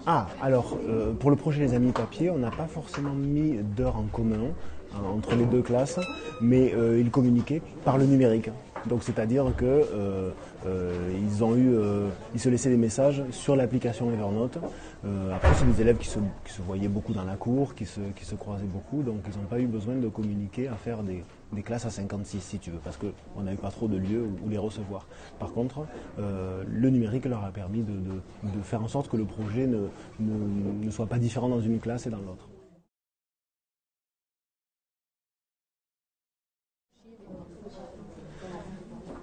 Alors, pour le projet Les Amis Papier, on n'a pas forcément mis d'heures en commun entre les deux classes, mais ils communiquaient par le numérique. Donc, c'est-à-dire que ils se laissaient des messages sur l'application Evernote. Après, c'est des élèves qui se voyaient beaucoup dans la cour, qui se croisaient beaucoup, donc ils n'ont pas eu besoin de communiquer à faire des classes à 56 si tu veux, parce qu'on n'avait pas trop de lieux où les recevoir. Par contre, le numérique leur a permis de faire en sorte que le projet ne soit pas différent dans une classe et dans l'autre.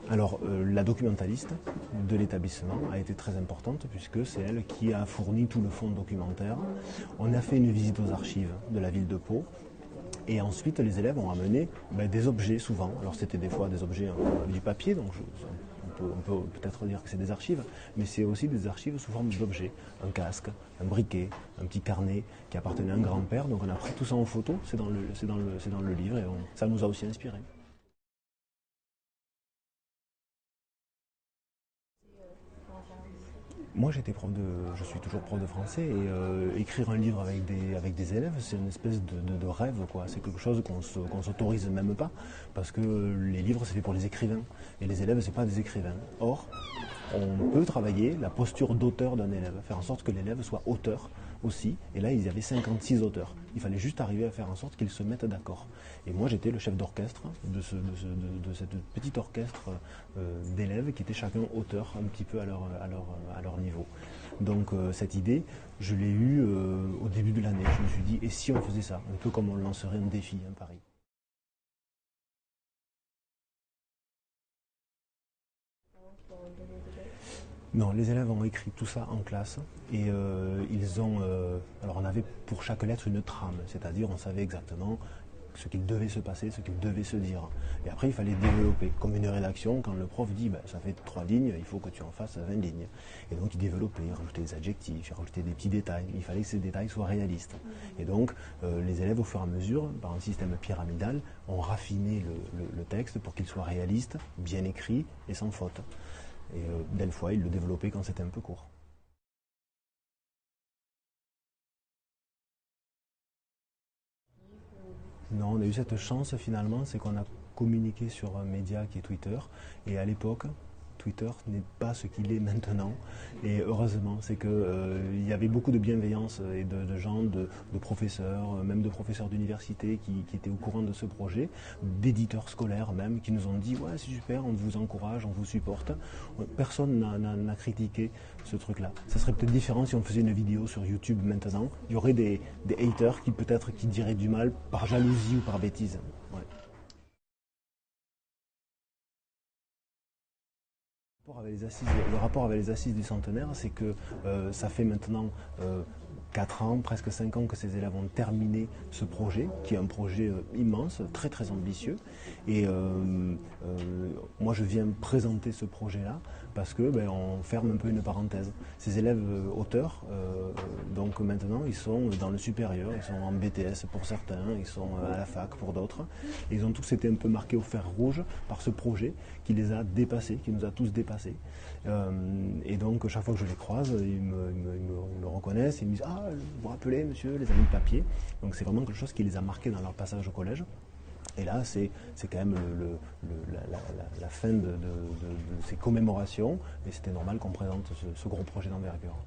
Alors, la documentaliste de l'établissement a été très importante puisque c'est elle qui a fourni tout le fond documentaire. On a fait une visite aux archives de la ville de Pau. Et ensuite, les élèves ont amené des objets souvent. Alors, c'était des fois des objets avec du papier, donc on peut peut-être dire que c'est des archives, mais c'est aussi des archives sous forme d'objets. Un casque, un briquet, un petit carnet qui appartenait à un grand-père. Donc, on a pris tout ça en photo, c'est dans le livre, et ça nous a aussi inspirés. Moi, je suis toujours prof de français et écrire un livre avec des élèves, c'est une espèce de rêve, quoi. C'est quelque chose qu'on s'autorise même pas, parce que les livres, c'est fait pour les écrivains et les élèves, c'est pas des écrivains. Or, on peut travailler la posture d'auteur d'un élève, faire en sorte que l'élève soit auteur aussi. Et là, il y avait 56 auteurs. Il fallait juste arriver à faire en sorte qu'ils se mettent d'accord. Et moi, j'étais le chef d'orchestre de cette petite orchestre d'élèves qui étaient chacun auteurs un petit peu à leur niveau. Donc cette idée, je l'ai eue au début de l'année. Je me suis dit, et si on faisait ça? Un peu comme on lancerait un défi, un pari. Non, les élèves ont écrit tout ça en classe et alors on avait pour chaque lettre une trame, c'est-à-dire on savait exactement ce qu'il devait se passer, ce qu'il devait se dire. Et après, il fallait développer. Comme une rédaction, quand le prof dit ça fait 3 lignes, il faut que tu en fasses 20 lignes. Et donc, il développait, il rajoutait des adjectifs, il rajoutait des petits détails. Il fallait que ces détails soient réalistes. Et donc, les élèves, au fur et à mesure, par un système pyramidal, ont raffiné le texte pour qu'il soit réaliste, bien écrit et sans faute. Et des fois, ils le développaient quand c'était un peu court. Non, on a eu cette chance finalement, c'est qu'on a communiqué sur un média qui est Twitter. Et à l'époque, Twitter n'est pas ce qu'il est maintenant. Et heureusement, c'est qu'il y avait beaucoup de bienveillance et de gens, de professeurs, même de professeurs d'université qui étaient au courant de ce projet, d'éditeurs scolaires même, qui nous ont dit ouais c'est super, on vous encourage, on vous supporte. Personne n'a critiqué ce truc-là. Ça serait peut-être différent si on faisait une vidéo sur YouTube maintenant. Il y aurait des haters qui peut-être qui diraient du mal par jalousie ou par bêtise. Ouais. Le rapport avec les assises du centenaire, c'est que ça fait maintenant 4 ans, presque 5 ans que ces élèves ont terminé ce projet, qui est un projet immense, très très ambitieux. Et moi je viens présenter ce projet-là parce que on ferme un peu une parenthèse. Ces élèves auteurs, donc maintenant ils sont dans le supérieur, ils sont en BTS pour certains, ils sont à la fac pour d'autres. Et ils ont tous été un peu marqués au fer rouge par ce projet qui les a dépassés, qui nous a tous dépassés. Et donc chaque fois que je les croise, ils me reconnaissent, ils me disent ah vous vous rappelez monsieur les amis de papier. Donc c'est vraiment quelque chose qui les a marqués dans leur passage au collège. Et là, c'est quand même la fin de ces commémorations, et c'était normal qu'on présente ce gros projet d'envergure.